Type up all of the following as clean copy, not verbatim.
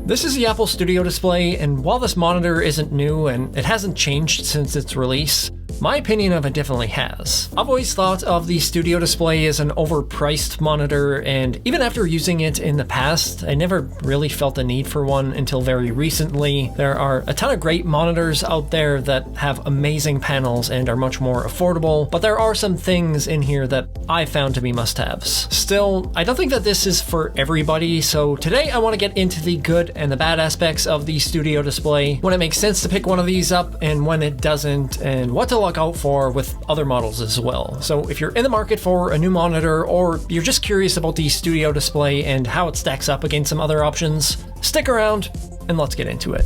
This is the Apple Studio Display, and while this monitor isn't new and it hasn't changed since its release, my opinion of it definitely has. I've always thought of the Studio Display as an overpriced monitor, and even after using it in the past, I never really felt the need for one until very recently. There are a ton of great monitors out there that have amazing panels and are much more affordable, but there are some things in here that I found to be must-haves. Still, I don't think that this is for everybody, so today I want to get into the good and the bad aspects of the Studio Display, when it makes sense to pick one of these up and when it doesn't, and what to look out for with other models as well. So if you're in the market for a new monitor, or you're just curious about the Studio Display and how it stacks up against some other options, stick around and let's get into it.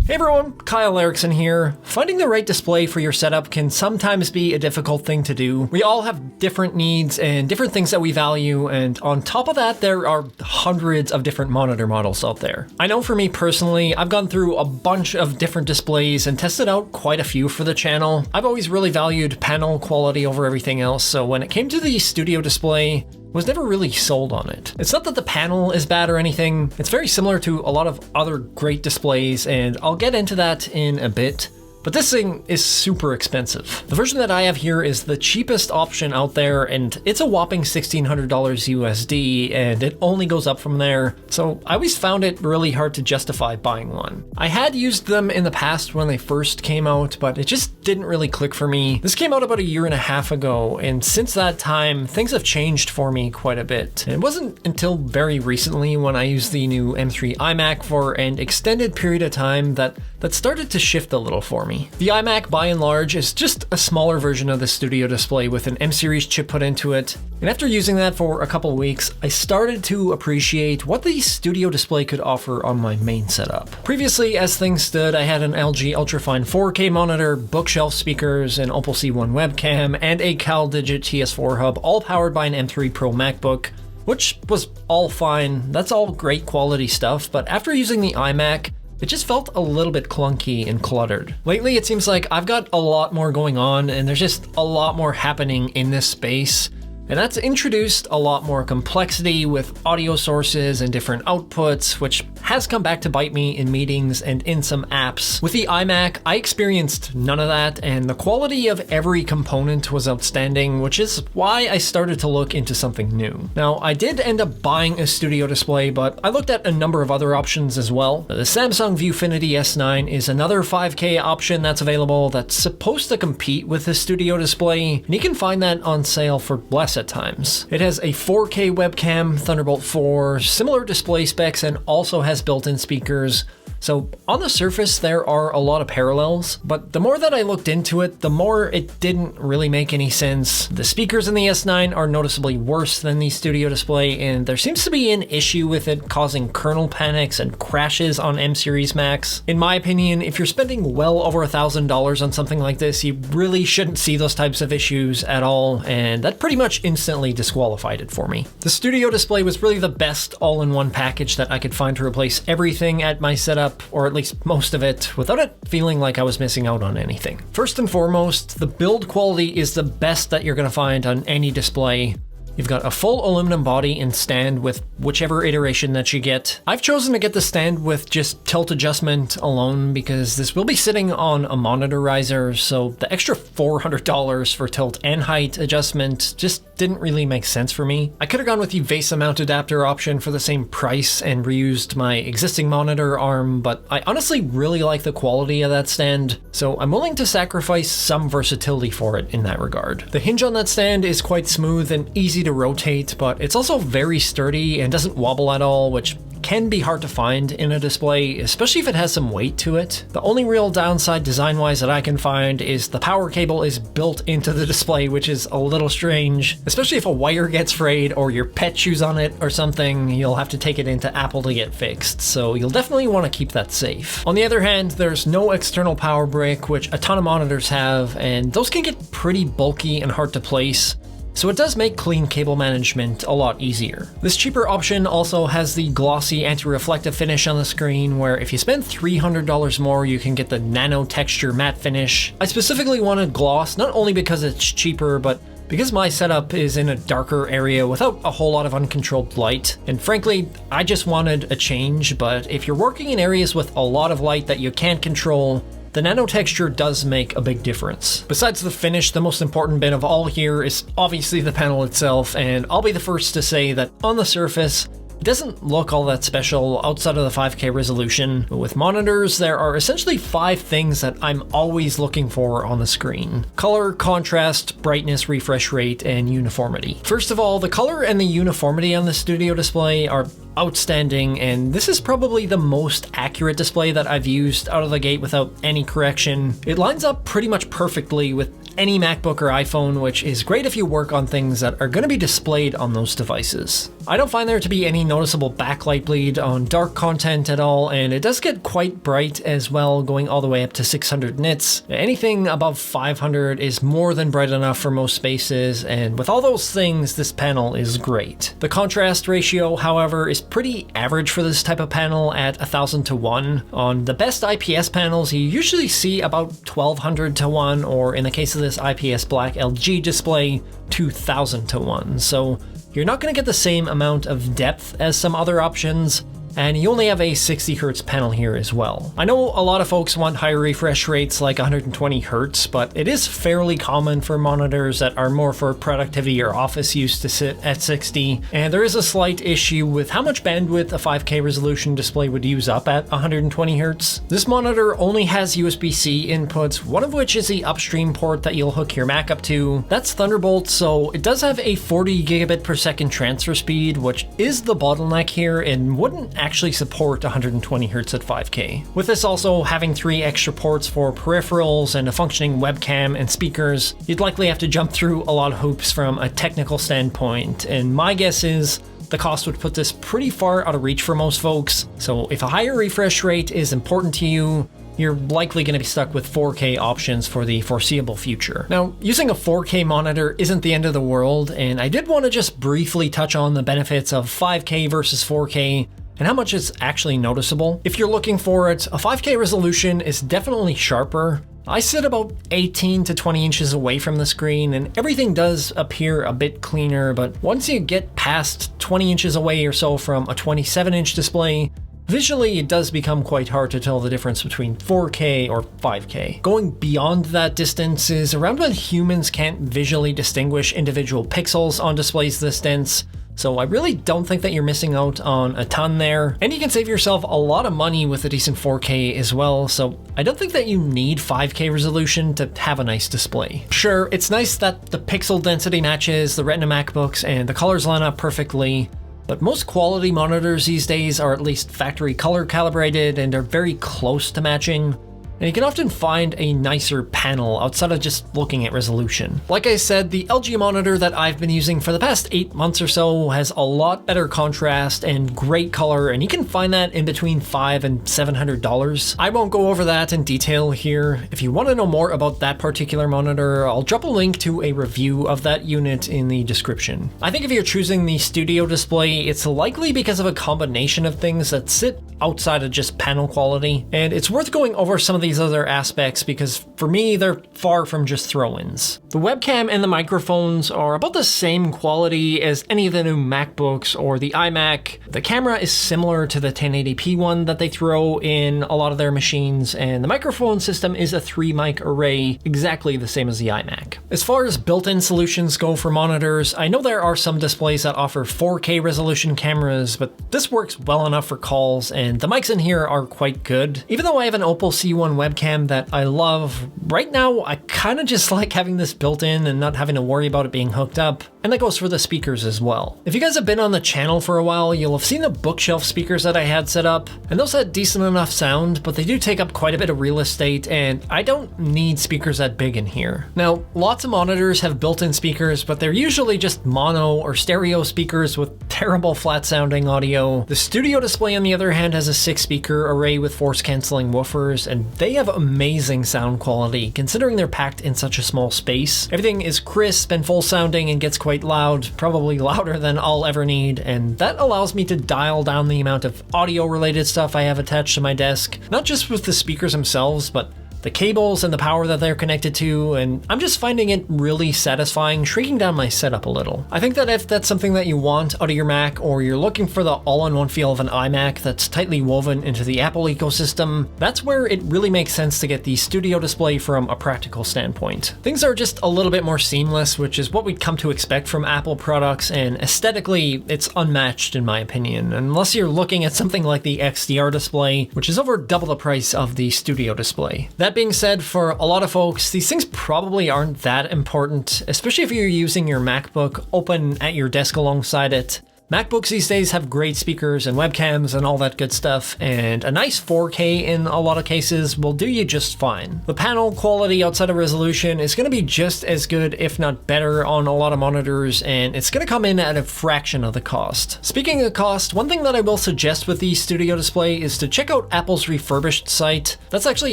Hey everyone, Kyle Erickson here. Finding the right display for your setup can sometimes be a difficult thing to do. We all have different needs and different things that we value, and on top of that, there are hundreds of different monitor models out there. I know for me personally, I've gone through a bunch of different displays and tested out quite a few for the channel. I've always really valued panel quality over everything else, so when it came to the Studio Display, was never really sold on it. It's not that the panel is bad or anything, it's very similar to a lot of other great displays, and I'll get into that in a bit. But this thing is super expensive. The version that I have here is the cheapest option out there, and it's a whopping $1,600 USD, and it only goes up from there. So I always found it really hard to justify buying one. I had used them in the past when they first came out, but it just didn't really click for me. This came out about 1.5 years ago, and since that time, things have changed for me quite a bit. And it wasn't until very recently when I used the new M3 iMac for an extended period of time that started to shift a little for me. The iMac, by and large, is just a smaller version of the Studio Display with an M-series chip put into it, and after using that for a couple of weeks, I started to appreciate what the Studio Display could offer on my main setup. Previously, as things stood, I had an LG Ultrafine 4K monitor, bookshelf speakers, an Opal C1 webcam, and a CalDigit TS4 hub, all powered by an M3 Pro MacBook, which was all fine. That's all great quality stuff, but after using the iMac, it just felt a little bit clunky and cluttered. Lately, it seems like I've got a lot more going on, and there's just a lot more happening in this space. And that's introduced a lot more complexity with audio sources and different outputs, which has come back to bite me in meetings and in some apps. With the iMac, I experienced none of that, and the quality of every component was outstanding, which is why I started to look into something new. Now, I did end up buying a Studio Display, but I looked at a number of other options as well. The Samsung Viewfinity S9 is another 5K option that's available that's supposed to compete with the Studio Display, and you can find that on sale for less at times. It has a 4K webcam, Thunderbolt 4, similar display specs, and also has built-in speakers. So on the surface, there are a lot of parallels, but the more that I looked into it, the more it didn't really make any sense. The speakers in the S9 are noticeably worse than the Studio Display, and there seems to be an issue with it causing kernel panics and crashes on M-series Macs. In my opinion, if you're spending well over $1,000 on something like this, you really shouldn't see those types of issues at all, and that pretty much instantly disqualified it for me. The Studio Display was really the best all-in-one package that I could find to replace everything at my setup, or at least most of it, without it feeling like I was missing out on anything. First and foremost, the build quality is the best that you're going to find on any display. You've got a full aluminum body and stand with whichever iteration that you get. I've chosen to get the stand with just tilt adjustment alone because this will be sitting on a monitor riser, so the extra $400 for tilt and height adjustment just didn't really make sense for me. I could have gone with the VESA mount adapter option for the same price and reused my existing monitor arm, but I honestly really like the quality of that stand, so I'm willing to sacrifice some versatility for it in that regard. The hinge on that stand is quite smooth and easy to rotate, but it's also very sturdy and doesn't wobble at all, which can be hard to find in a display, especially if it has some weight to it. The only real downside design-wise that I can find is the power cable is built into the display, which is a little strange, especially if a wire gets frayed or your pet chews on it or something, you'll have to take it into Apple to get fixed, so you'll definitely want to keep that safe. On the other hand, there's no external power brick, which a ton of monitors have, and those can get pretty bulky and hard to place. So it does make clean cable management a lot easier. This cheaper option also has the glossy anti-reflective finish on the screen, where if you spend $300 more, you can get the nano texture matte finish. I specifically wanted gloss, not only because it's cheaper, but Because my setup is in a darker area without a whole lot of uncontrolled light, and frankly, I just wanted a change, but if you're working in areas with a lot of light that you can't control, the nano texture does make a big difference. Besides the finish, the most important bit of all here is obviously the panel itself, and I'll be the first to say that on the surface, it doesn't look all that special outside of the 5K resolution. With monitors, there are essentially 5 things that I'm always looking for on the screen: color, contrast, brightness, refresh rate, and uniformity. First of all, the color and the uniformity on the studio display are outstanding, and this is probably the most accurate display that I've used out of the gate without any correction. It lines up pretty much perfectly with any MacBook or iPhone, which is great if you work on things that are going to be displayed on those devices. I don't find there to be any noticeable backlight bleed on dark content at all, and it does get quite bright as well, going all the way up to 600 nits. Anything above 500 is more than bright enough for most spaces, and with all those things, this panel is great. The contrast ratio, however, is pretty average for this type of panel at 1000 to 1. On the best IPS panels, you usually see about 1200 to 1, or in the case of this IPS black LG display, 2000 to 1. So you're not going to get the same amount of depth as some other options, and you only have a 60Hz panel here as well. I know a lot of folks want higher refresh rates like 120Hz, but it is fairly common for monitors that are more for productivity or office use to sit at 60, and there is a slight issue with how much bandwidth a 5K resolution display would use up at 120Hz. This monitor only has USB-C inputs, one of which is the upstream port that you'll hook your Mac up to. That's Thunderbolt, so it does have a 40 gigabit per second transfer speed, which is the bottleneck here and wouldn't actually support 120Hz at 5K. With this also having 3 extra ports for peripherals and a functioning webcam and speakers, you'd likely have to jump through a lot of hoops from a technical standpoint, and my guess is the cost would put this pretty far out of reach for most folks. So if a higher refresh rate is important to you, you're likely going to be stuck with 4K options for the foreseeable future. Now, using a 4K monitor isn't the end of the world, and I did want to just briefly touch on the benefits of 5K versus 4K and how much is actually noticeable. If you're looking for it, a 5K resolution is definitely sharper. I sit about 18 to 20 inches away from the screen, and everything does appear a bit cleaner, but once you get past 20 inches away or so from a 27-inch display, visually it does become quite hard to tell the difference between 4K or 5K. Going beyond that distance is around when humans can't visually distinguish individual pixels on displays this dense, so I really don't think that you're missing out on a ton there. And you can save yourself a lot of money with a decent 4K as well, so I don't think that you need 5K resolution to have a nice display. Sure, it's nice that the pixel density matches the Retina MacBooks and the colors line up perfectly, but most quality monitors these days are at least factory color calibrated and are very close to matching. And you can often find a nicer panel outside of just looking at resolution. Like I said, the LG monitor that I've been using for the past 8 months or so has a lot better contrast and great color, and you can find that in between $500 and $700. I won't go over that in detail here. If you want to know more about that particular monitor, I'll drop a link to a review of that unit in the description. I think if you're choosing the studio display, it's likely because of a combination of things that sit outside of just panel quality, and it's worth going over some of these other aspects because for me they're far from just throw-ins. The webcam and the microphones are about the same quality as any of the new MacBooks or the iMac. The camera is similar to the 1080p one that they throw in a lot of their machines, and the microphone system is a 3-mic array, exactly the same as the iMac. As far as built-in solutions go for monitors, I know there are some displays that offer 4K resolution cameras, but this works well enough for calls, and the mics in here are quite good. Even though I have an Oppo C1 webcam that I love, right now I kind of just like having this built in and not having to worry about it being hooked up, and that goes for the speakers as well. If you guys have been on the channel for a while, you'll have seen the bookshelf speakers that I had set up, and those had decent enough sound, but they do take up quite a bit of real estate, and I don't need speakers that big in here. Now, lots of monitors have built-in speakers, but they're usually just mono or stereo speakers with terrible flat sounding audio. The studio display, on the other hand, has a 6-speaker array with force-canceling woofers, and they have amazing sound quality considering they're packed in such a small space. Everything is crisp and full sounding and gets quite loud, probably louder than I'll ever need, and that allows me to dial down the amount of audio related stuff I have attached to my desk, not just with the speakers themselves, but the cables and the power that they're connected to, and I'm just finding it really satisfying shrinking down my setup a little. I think that if that's something that you want out of your Mac, or you're looking for the all-in-one feel of an iMac that's tightly woven into the Apple ecosystem, that's where it really makes sense to get the Studio Display from a practical standpoint. Things are just a little bit more seamless, which is what we'd come to expect from Apple products, and aesthetically, it's unmatched in my opinion, unless you're looking at something like the XDR display, which is over double the price of the Studio Display. That being said, for a lot of folks, these things probably aren't that important, especially if you're using your MacBook open at your desk alongside it. MacBooks these days have great speakers and webcams and all that good stuff, and a nice 4K in a lot of cases will do you just fine. The panel quality outside of resolution is going to be just as good, if not better, on a lot of monitors, and it's going to come in at a fraction of the cost. Speaking of cost, one thing that I will suggest with the Studio Display is to check out Apple's refurbished site. That's actually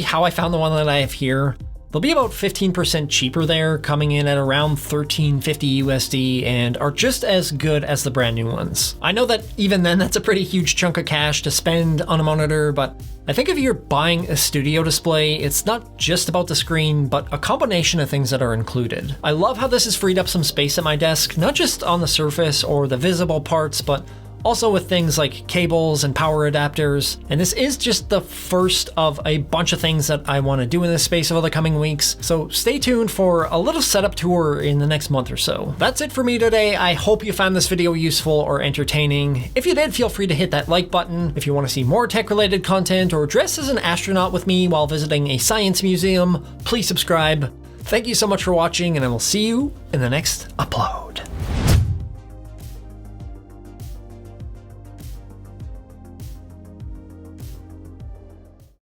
how I found the one that I have here. They'll be about 15% cheaper there, coming in at around $13.50 USD, and are just as good as the brand new ones. I know that even then that's a pretty huge chunk of cash to spend on a monitor, but I think if you're buying a Studio Display, it's not just about the screen, but a combination of things that are included. I love how this has freed up some space at my desk, not just on the Surface or the visible parts, but also with things like cables and power adapters. And this is just the first of a bunch of things that I want to do in this space over the coming weeks, so stay tuned for a little setup tour in the next month or so. That's it for me today. I hope you found this video useful or entertaining. If you did, feel free to hit that like button. If you want to see more tech-related content or dress as an astronaut with me while visiting a science museum, please subscribe. Thank you so much for watching, and I will see you in the next upload.